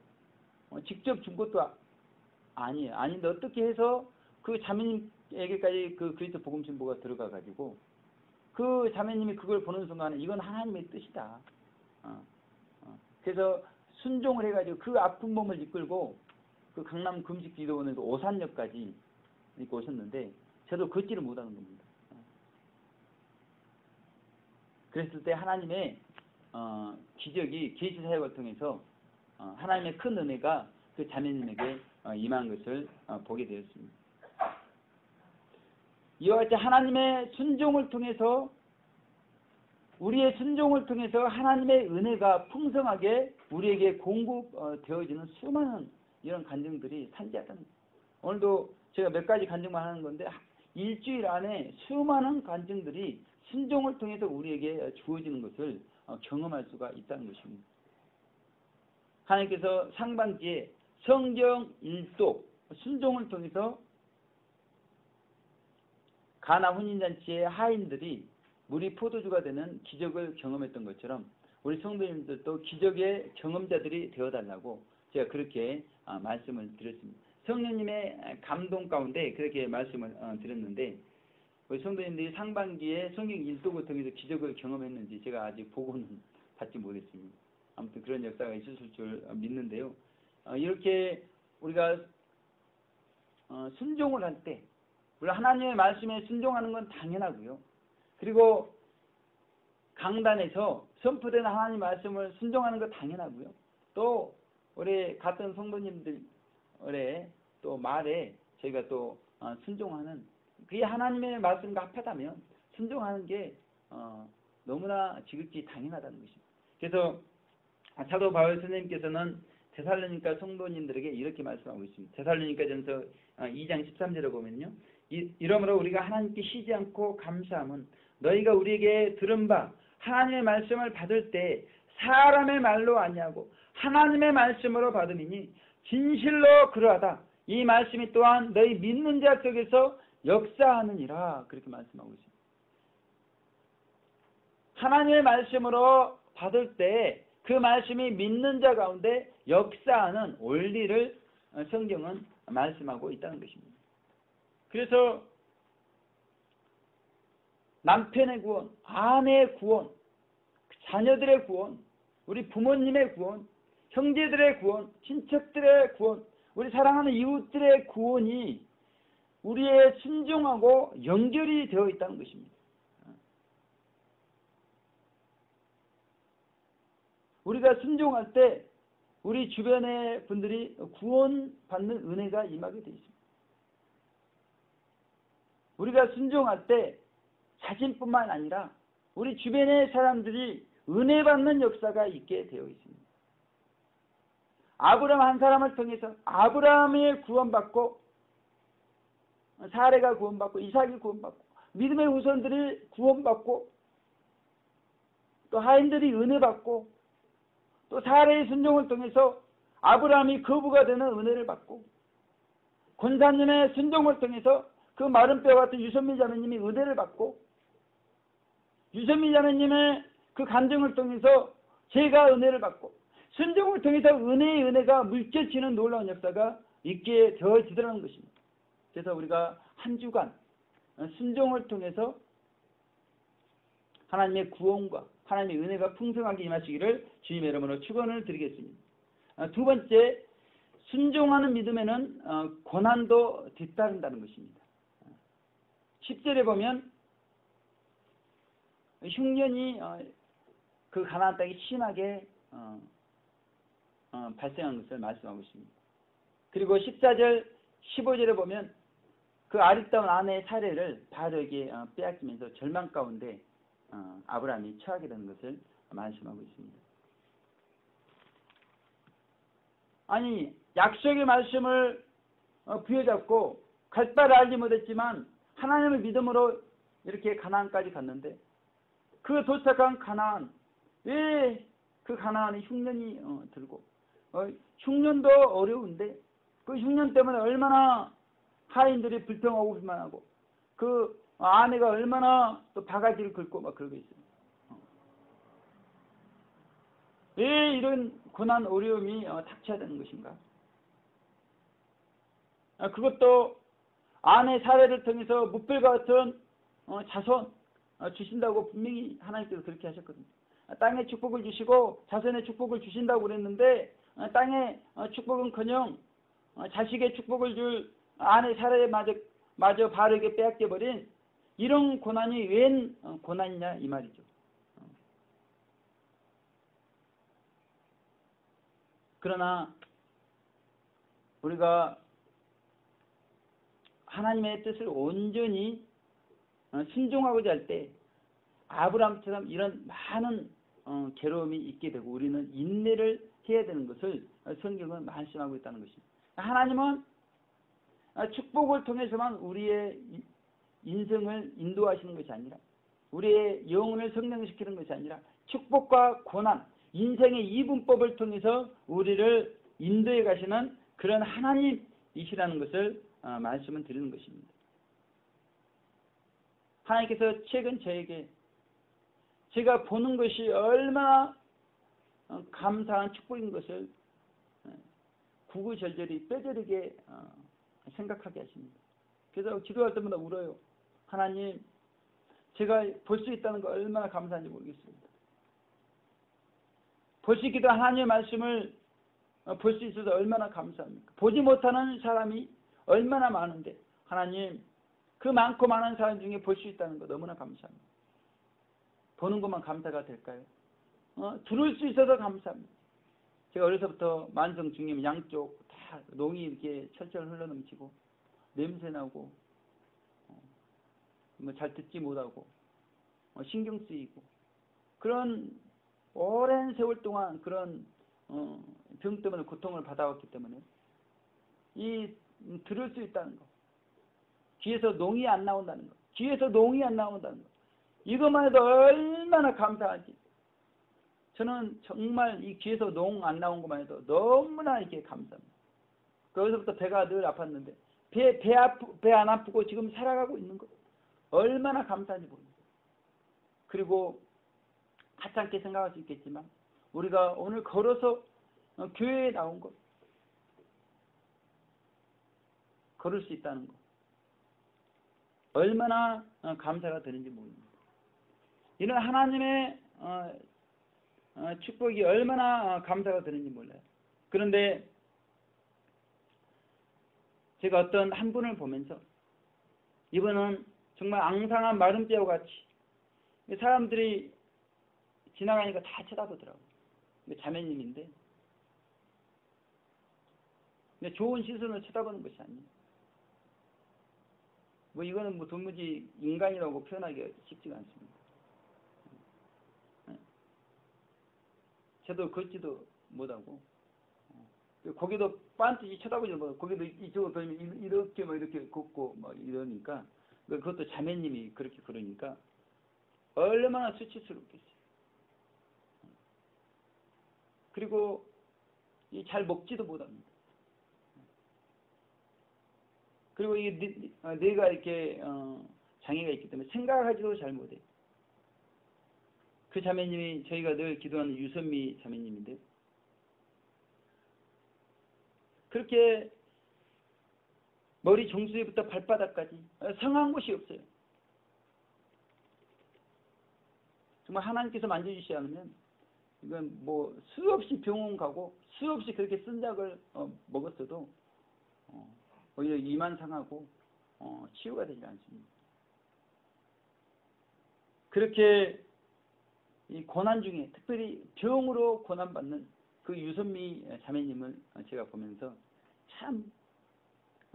직접 준 것도 아니에요. 아닌데 어떻게 해서 그 자매님에게까지 그 그리스도 복음 신부가 들어가가지고 그 자매님이 그걸 보는 순간에 이건 하나님의 뜻이다. 그래서 순종을 해가지고 그 아픈 몸을 이끌고 그 강남 금식 기도원에서 오산역까지 이렇게 오셨는데 저도 걷지를 못하는 겁니다. 그랬을 때 하나님의 기적이 계시 사역을 통해서 하나님의 큰 은혜가 그 자매님에게 임한 것을 보게 되었습니다. 이와 같이 하나님의 순종을 통해서 우리의 순종을 통해서 하나님의 은혜가 풍성하게 우리에게 공급되어지는 수많은 이런 간증들이 산지하다는 거예요. 오늘도 제가 몇 가지 간증만 하는 건데 일주일 안에 수많은 간증들이 순종을 통해서 우리에게 주어지는 것을 경험할 수가 있다는 것입니다. 하나님께서 상반기에 성경 일독 순종을 통해서 가나 혼인잔치의 하인들이 물이 포도주가 되는 기적을 경험했던 것처럼 우리 성도님들도 기적의 경험자들이 되어달라고 제가 그렇게 말씀을 드렸습니다. 성령님의 감동 가운데 그렇게 말씀을 드렸는데 우리 성도님들이 상반기에 성경 일독을 통해서 기적을 경험했는지 제가 아직 보고는 받지 못했습니다. 아무튼 그런 역사가 있었을 줄 믿는데요. 이렇게 우리가 순종을 할 때 우리 하나님의 말씀에 순종하는 건 당연하고요. 그리고 강단에서 선포되는 하나님 말씀을 순종하는 건 당연하고요. 또 우리 같은 성도님들의 또 말에 저희가 또 순종하는 그게 하나님의 말씀과 합하다면 순종하는 게 너무나 지극히 당연하다는 것입니다. 그래서 사도 바울 선생님께서는 데살로니가 성도님들에게 이렇게 말씀하고 있습니다. 데살로니가전서 2장 13절에 보면요. 이러므로 우리가 하나님께 쉬지 않고 감사함은 너희가 우리에게 들은 바 하나님의 말씀을 받을 때 사람의 말로 아니하고 하나님의 말씀으로 받음이니 진실로 그러하다. 이 말씀이 또한 너희 믿는 자 속에서 역사하느니라. 그렇게 말씀하고 있습니다. 하나님의 말씀으로 받을 때 그 말씀이 믿는 자 가운데 역사하는 원리를 성경은 말씀하고 있다는 것입니다. 그래서 남편의 구원, 아내의 구원, 자녀들의 구원, 우리 부모님의 구원, 형제들의 구원, 친척들의 구원, 우리 사랑하는 이웃들의 구원이 우리의 순종하고 연결이 되어 있다는 것입니다. 우리가 순종할 때 우리 주변의 분들이 구원받는 은혜가 임하게 되어 있습니다. 우리가 순종할 때 자신뿐만 아니라 우리 주변의 사람들이 은혜 받는 역사가 있게 되어 있습니다. 아브라함 한 사람을 통해서 아브라함이 구원받고 사레가 구원받고 이삭이 구원받고 믿음의 후손들이 구원받고 또 하인들이 은혜 받고 또 사레의 순종을 통해서 아브라함이 거부가 되는 은혜를 받고 권사님의 순종을 통해서 그 마른 뼈 같은 유선미 자매님이 은혜를 받고 유선미 자매님의 그 간증을 통해서 제가 은혜를 받고 순종을 통해서 은혜의 은혜가 물결치는 놀라운 역사가 있게 되어지더라는 것입니다. 그래서 우리가 한 주간 순종을 통해서 하나님의 구원과 하나님의 은혜가 풍성하게 임하시기를 주님의 이름으로 축원을 드리겠습니다. 두 번째, 순종하는 믿음에는 고난도 뒤따른다는 것입니다. 10절에 보면 흉년이 그 가나안 땅에 심하게 발생한 것을 말씀하고 있습니다. 그리고 14절, 15절에 보면 그 아리따운 아내의 사례를 바로에게 빼앗기면서 절망 가운데 아브라함이 처하게 되는 것을 말씀하고 있습니다. 아니, 약속의 말씀을 부여잡고 갈 바를 알지 못했지만 하나님의 믿음으로 이렇게 가나안까지 갔는데 그 도착한 가나안, 왜 그 가나안에 흉년이 들고 흉년도 어려운데 그 흉년 때문에 얼마나 하인들이 불평하고 불만하고 그 아내가 얼마나 또 바가지를 긁고 막 그러고 있어요. 왜 이런 고난 어려움이 닥쳐야 되는 것인가? 그것도 아내 사례를 통해서 무별 같은 자손 주신다고 분명히 하나님께서 그렇게 하셨거든요. 땅에 축복을 주시고 자손의 축복을 주신다고 그랬는데 땅의 축복은커녕 자식의 축복을 줄 아내 사례마저 바르게 빼앗겨버린 이런 고난이 웬 고난이냐 이 말이죠. 그러나 우리가 하나님의 뜻을 온전히 순종하고자 할 때 아브라함처럼 이런 많은 괴로움이 있게 되고 우리는 인내를 해야 되는 것을 성경은 말씀하고 있다는 것입니다. 하나님은 축복을 통해서만 우리의 인생을 인도하시는 것이 아니라 우리의 영혼을 성장시키는 것이 아니라 축복과 고난, 인생의 이분법을 통해서 우리를 인도해 가시는 그런 하나님이시라는 것을 말씀을 드리는 것입니다. 하나님께서 최근 저에게 제가 보는 것이 얼마나 감사한 축복인 것을 구구절절히 뼈저리게 생각하게 하십니다. 그래서 기도할 때마다 울어요. 하나님, 제가 볼 수 있다는 거 얼마나 감사한지 모르겠습니다. 볼 수 있기도 하나님의 말씀을 볼 수 있어서 얼마나 감사합니까? 보지 못하는 사람이 얼마나 많은데 하나님, 그 많고 많은 사람 중에 볼 수 있다는 거 너무나 감사합니다. 보는 것만 감사가 될까요? 들을 수 있어서 감사합니다. 제가 어려서부터 만성, 중염 양쪽 다 농이 이렇게 철철 흘러넘치고 냄새나고 잘 듣지 못하고 신경 쓰이고 그런 오랜 세월 동안 그런 병 때문에 고통을 받아왔기 때문에 이 들을 수 있다는 거, 귀에서 농이 안 나온다는 거. 귀에서 농이 안 나온다는 거. 이것만 해도 얼마나 감사하지. 저는 정말 이 귀에서 농 안 나온 것만 해도 너무나 이렇게 감사합니다. 거기서부터 배가 늘 아팠는데 배 안 아프고 지금 살아가고 있는 거 얼마나 감사한지 모릅니다. 그리고 하찮게 생각할 수 있겠지만 우리가 오늘 걸어서 교회에 나온 것, 걸을 수 있다는 것 얼마나 감사가 되는지 모릅니다. 이런 하나님의 축복이 얼마나 감사가 되는지 몰라요. 그런데 제가 어떤 한 분을 보면서 이분은 정말 앙상한 마름뼈와 같이 사람들이 지나가니까 다 쳐다보더라고요. 자매님인데 근데 좋은 시선으로 쳐다보는 것이 아니에요. 뭐 이거는 뭐 도무지 인간이라고 표현하기가 쉽지가 않습니다. 저도 걷지도 못하고 거기도 빤듯이 쳐다보지 못하고 거기도 이쪽으로 돌면 이렇게 뭐 이렇게 걷고 막 이러니까 그것도 자매님이 그렇게 그러니까 얼마나 수치스럽겠어요. 그리고 잘 먹지도 못합니다. 그리고 이 뇌가 이렇게 장애가 있기 때문에 생각하지도 잘 못해요. 그 자매님이 저희가 늘 기도하는 유선미 자매님인데 그렇게 머리 종수에부터 발바닥까지 성한 곳이 없어요. 정말 하나님께서 만져주시지 않으면 이건 뭐 수없이 병원 가고 수없이 그렇게 쓴 약을 먹었어도 오히려 이만 상하고 치유가 되지 않습니다. 그렇게 이 고난 중에 특별히 병으로 고난받는 그 유선미 자매님을 제가 보면서 참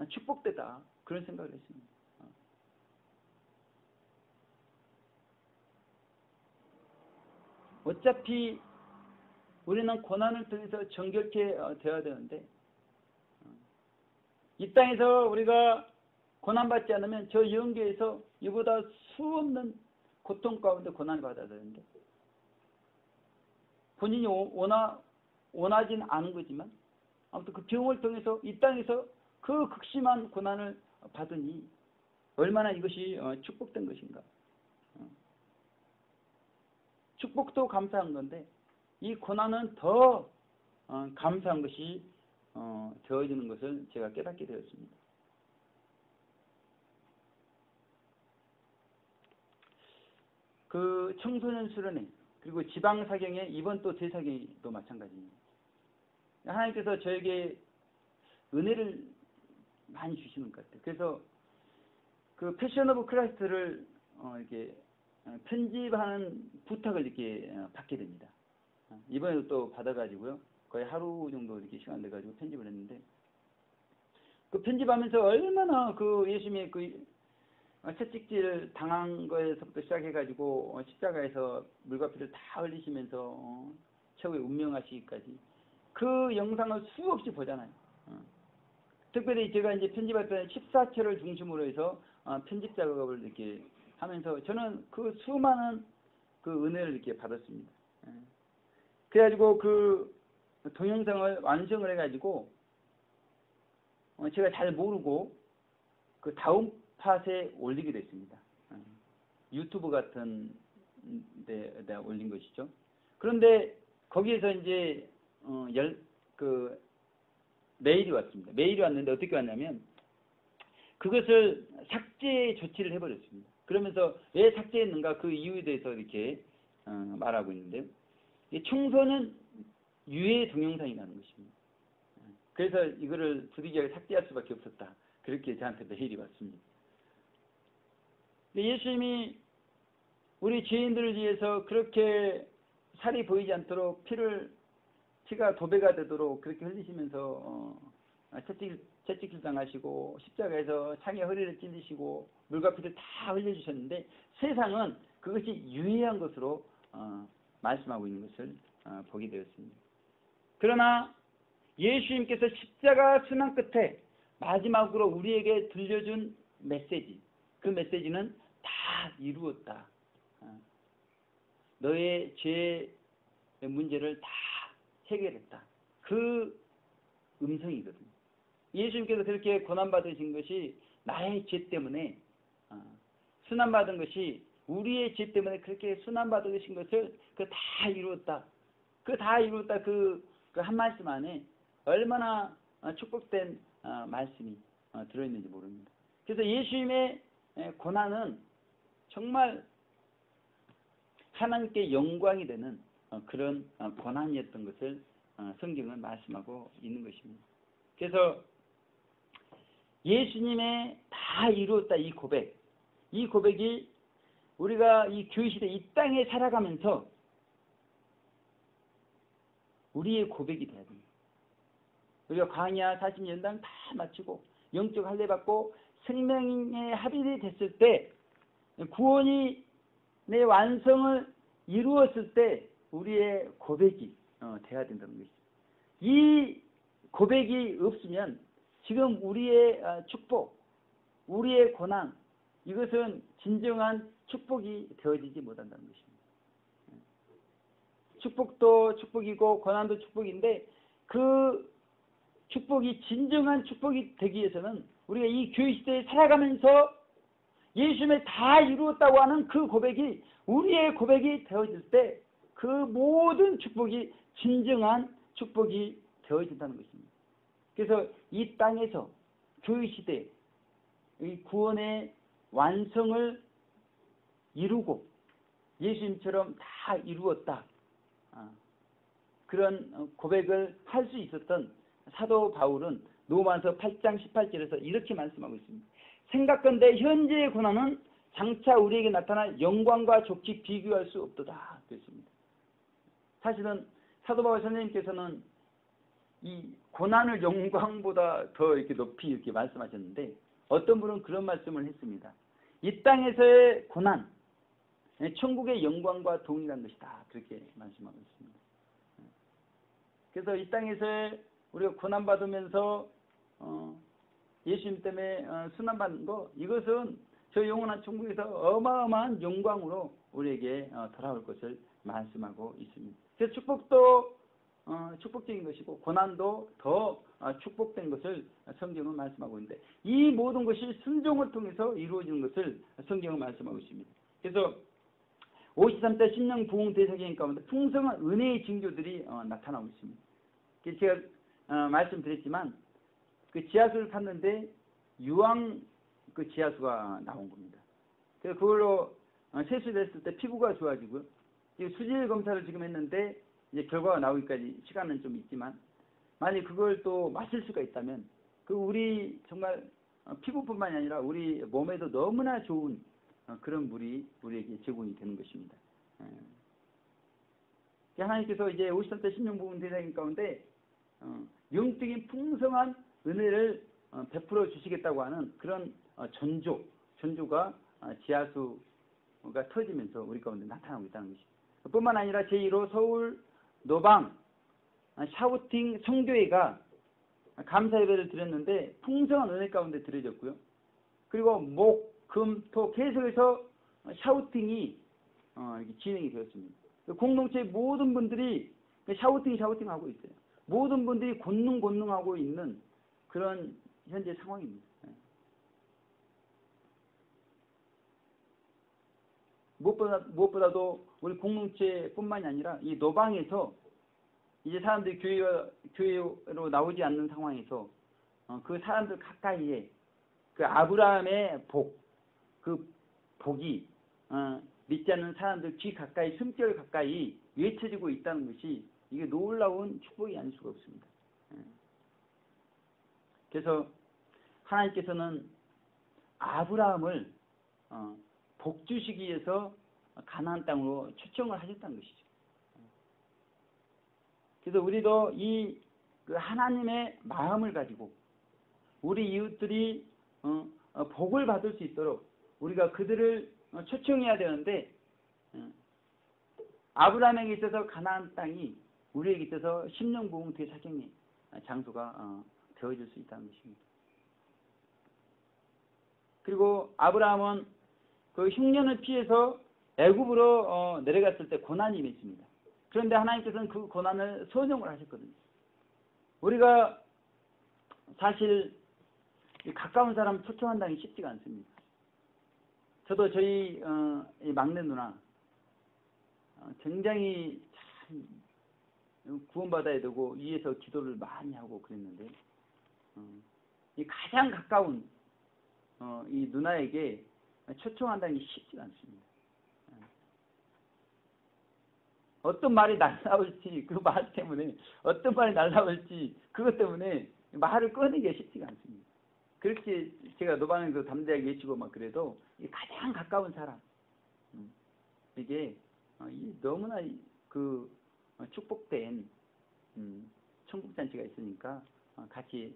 축복되다 그런 생각을 했습니다. 어차피 우리는 고난을 통해서 정결케 되어야 되는데 이 땅에서 우리가 고난받지 않으면 저 영계에서 이보다 수없는 고통 가운데 고난을 받아야 되는데 본인이 원하진 않은 거지만 아무튼 그 병을 통해서 이 땅에서 그 극심한 고난을 받으니 얼마나 이것이 축복된 것인가. 축복도 감사한 건데 이 고난은 더 감사한 것이 되어지는 것을 제가 깨닫게 되었습니다. 그 청소년 수련회 그리고 지방사경의 이번 또 대사경도 마찬가지입니다. 하나님께서 저에게 은혜를 많이 주시는 것 같아요. 그래서 그 패션 오브 크라이스트를 이렇게 편집하는 부탁을 이렇게 받게 됩니다. 이번에도 또 받아가지고요. 거의 하루 정도 이렇게 시간 내가지고 편집을 했는데 그 편집하면서 얼마나 그 예수님의 그 채찍질 당한 거에서부터 시작해가지고 십자가에서 물과 피를 다 흘리시면서 최후의 운명하시기까지 그 영상을 수없이 보잖아요. 특별히 제가 이제 편집할 때 14초를 중심으로 해서 편집 작업을 이렇게 하면서 저는 그 수많은 그 은혜를 이렇게 받았습니다. 그래가지고 그 동영상을 완성을 해가지고 제가 잘 모르고 그 다음 팟에 올리게 됐습니다. 유튜브 같은 데 올린 것이죠. 그런데 거기에서 이제 메일이 왔습니다. 메일이 왔는데 어떻게 왔냐면 그것을 삭제 조치를 해버렸습니다. 그러면서 왜 삭제했는가 그 이유에 대해서 이렇게 말하고 있는데요. 청소년 유해 동영상이라는 것입니다. 그래서 이거를 부득이하게 삭제할 수밖에 없었다. 그렇게 저한테 메일이 왔습니다. 예수님이 우리 죄인들을 위해서 그렇게 살이 보이지 않도록 피가 도배가 되도록 그렇게 흘리시면서 채찍질 당하시고 십자가에서 창에 허리를 찔리시고 물과 피를 다 흘려주셨는데 세상은 그것이 유해한 것으로 말씀하고 있는 것을 보게 되었습니다. 그러나 예수님께서 십자가 순환 끝에 마지막으로 우리에게 들려준 메시지, 그 메시지는 다 이루었다. 너의 죄의 문제를 다 해결했다. 그 음성이거든요. 예수님께서 그렇게 고난받으신 것이 나의 죄 때문에 순환받은 것이 우리의 죄 때문에 그렇게 순환받으신 것을 그 다 이루었다. 그 다 이루었다. 그 한 말씀 안에 얼마나 축복된 말씀이 들어있는지 모릅니다. 그래서 예수님의 고난은 정말 하나님께 영광이 되는 그런 고난이었던 것을 성경은 말씀하고 있는 것입니다. 그래서 예수님의 다 이루었다 이 고백이 우리가 이 교회시대 이 땅에 살아가면서 우리의 고백이 돼야 됩니다. 우리가 광야 40년당 다 마치고 영적 할례 받고 생명의 합일이 됐을 때 구원이 내 완성을 이루었을 때 우리의 고백이 돼야 된다는 것이죠. 이 고백이 없으면 지금 우리의 축복, 우리의 고난, 이것은 진정한 축복이 되어지지 못한다는 것입니다. 축복도 축복이고 고난도 축복인데 그 축복이 진정한 축복이 되기 위해서는 우리가 이 교회 시대에 살아가면서 예수님의 다 이루었다고 하는 그 고백이 우리의 고백이 되어질 때 그 모든 축복이 진정한 축복이 되어진다는 것입니다. 그래서 이 땅에서 교회 시대 이 구원의 완성을 이루고 예수님처럼 다 이루었다. 그런 고백을 할 수 있었던 사도 바울은 로마서 8장 18절에서 이렇게 말씀하고 있습니다. 생각건대 현재의 고난은 장차 우리에게 나타날 영광과 좋게 비교할 수 없도다. 그랬습니다. 사실은 사도 바울 선생님께서는 이 고난을 영광보다 더 이렇게 높이 이렇게 말씀하셨는데 어떤 분은 그런 말씀을 했습니다. 이 땅에서의 고난, 천국의 영광과 동일한 것이다. 그렇게 말씀하고 있습니다. 그래서 이 땅에서의 우리가 고난받으면서 예수님 때문에 순환받는 거, 이것은 저 영원한 천국에서 어마어마한 영광으로 우리에게 돌아올 것을 말씀하고 있습니다. 그래서 축복도 축복적인 것이고 고난도 더 축복된 것을 성경은 말씀하고 있는데 이 모든 것이 순종을 통해서 이루어지는 것을 성경은 말씀하고 있습니다. 그래서 53대 심령 부흥 대사기행 가운데 풍성한 은혜의 징조들이 나타나고 있습니다. 제가 말씀드렸지만 그 지하수를 탔는데 유황 그 지하수가 나온 겁니다. 그래서 그걸로 세수됐을 때 피부가 좋아지고요. 수질 검사를 지금 했는데 이제 결과가 나오기까지 시간은 좀 있지만 만약 그걸 또 마실 수가 있다면 그 우리 정말 피부뿐만이 아니라 우리 몸에도 너무나 좋은 그런 물이 우리에게 제공이 되는 것입니다. 하나님께서 이제 53대 심령 부흥 대사기행 가운데 영적인 풍성한 은혜를 베풀어 주시겠다고 하는 그런 전조가 지하수가 터지면서 우리 가운데 나타나고 있다는 것입니다. 뿐만 아니라 제1호 서울 노방 샤우팅 성교회가 감사 예배를 드렸는데 풍성한 은혜 가운데 드려졌고요. 그리고 목, 금, 토 계속해서 샤우팅이 이렇게 진행이 되었습니다. 공동체 모든 분들이 샤우팅 하고 있어요. 모든 분들이 곤능하고 있는 그런 현재 상황입니다. 무엇보다도 우리 공동체뿐만이 아니라 이 노방에서 이제 사람들이 교회로 나오지 않는 상황에서 그 사람들 가까이에 그 아브라함의 그 복이 믿지 않는 사람들 귀 가까이 숨결 가까이 외쳐지고 있다는 것이 이게 놀라운 축복이 아닐 수가 없습니다. 그래서 하나님께서는 아브라함을 복 주시기 위해서 가나안 땅으로 초청을 하셨다는 것이죠. 그래서 우리도 이 그 하나님의 마음을 가지고 우리 이웃들이 복을 받을 수 있도록 우리가 그들을 초청해야 되는데 아브라함에게 있어서 가나안 땅이 우리에게 있어서 심령 부흥 대사경의 장소가 되어질 수 있다는 것입니다. 그리고 아브라함은 그 흉년을 피해서 애굽으로 내려갔을 때 고난이 임했습니다. 그런데 하나님께서는 그 고난을 선용을 하셨거든요. 우리가 사실 가까운 사람 초청한다는 게 쉽지가 않습니다. 저도 저희 이 막내 누나 굉장히 참 구원받아야 되고 위에서 기도를 많이 하고 그랬는데 이 가장 가까운 이 누나에게 초청한다는 게 쉽지가 않습니다. 어떤 말이 날라올지 그 말 때문에 어떤 말이 날라올지 그것 때문에 말을 꺼내기가 쉽지가 않습니다. 그렇게 제가 노방에서 담대하게 외치고 막 그래도 가장 가까운 사람 이게 너무나 그 축복된 천국잔치가 있으니까 같이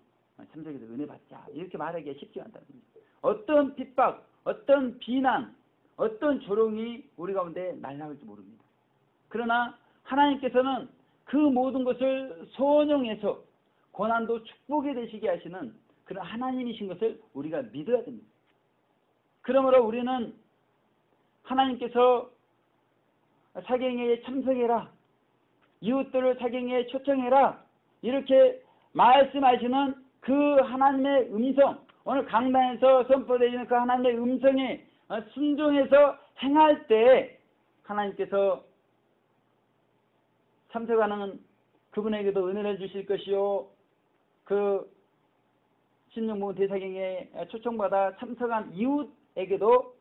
참석해서 은혜 받자 이렇게 말하기가 쉽지 않다는 겁니다. 어떤 핍박, 어떤 비난, 어떤 조롱이 우리 가운데 날라올지 모릅니다. 그러나 하나님께서는 그 모든 것을 선용해서 고난도 축복이 되시게 하시는 그런 하나님이신 것을 우리가 믿어야 됩니다. 그러므로 우리는 하나님께서 사경회에 참석해라, 이웃들을 사경회에 초청해라 이렇게 말씀하시는 그 하나님의 음성, 오늘 강단에서 선포되는 그 하나님의 음성에 순종해서 행할 때 하나님께서 참석하는 그분에게도 은혜를 주실 것이요 그 신령부 대사경에 초청받아 참석한 이웃에게도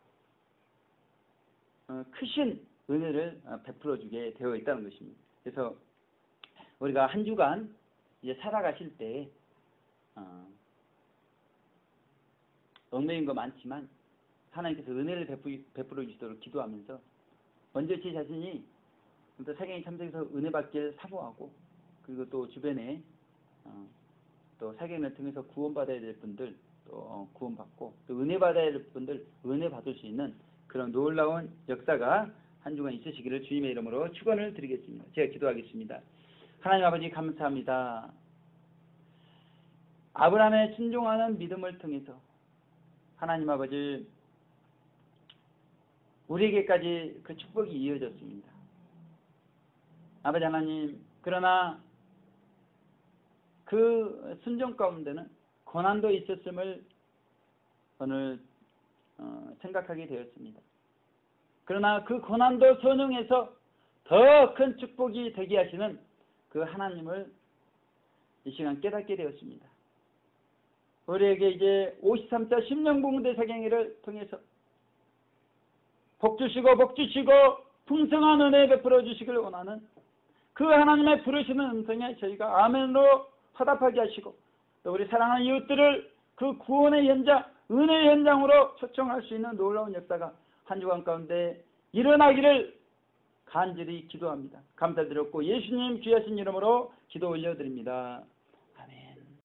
크신 은혜를 베풀어 주게 되어 있다는 것입니다. 그래서 우리가 한 주간 이제 살아가실 때 얽매인 거 많지만 하나님께서 은혜를 베풀어 주시도록 기도하면서 먼저 제 자신이 또 사경에 참석해서 은혜 받길 사모하고 그리고 또 주변에 또 사경을 통해서 구원받아야 될 분들 또 구원받고 또 은혜 받아야 될 분들 은혜 받을 수 있는 그런 놀라운 역사가 한 주간 있으시기를 주님의 이름으로 축원을 드리겠습니다. 제가 기도하겠습니다. 하나님 아버지 감사합니다. 아브라함의 순종하는 믿음을 통해서 하나님 아버지 우리에게까지 그 축복이 이어졌습니다. 아버지 하나님 그러나 그 순종 가운데는 고난도 있었음을 오늘 생각하게 되었습니다. 그러나 그 고난도 선용해서 더 큰 축복이 되게 하시는 그 하나님을 이 시간 깨닫게 되었습니다. 우리에게 이제 53차 심령봉대 사경회를 통해서 복 주시고 풍성한 은혜 베풀어 주시길 원하는 그 하나님의 부르시는 음성에 저희가 아멘으로 화답하게 하시고 또 우리 사랑하는 이웃들을 그 구원의 현장, 은혜의 현장으로 초청할 수 있는 놀라운 역사가 한 주간 가운데 일어나기를 간절히 기도합니다. 감사드렸고 예수님 귀하신 이름으로 기도 올려드립니다.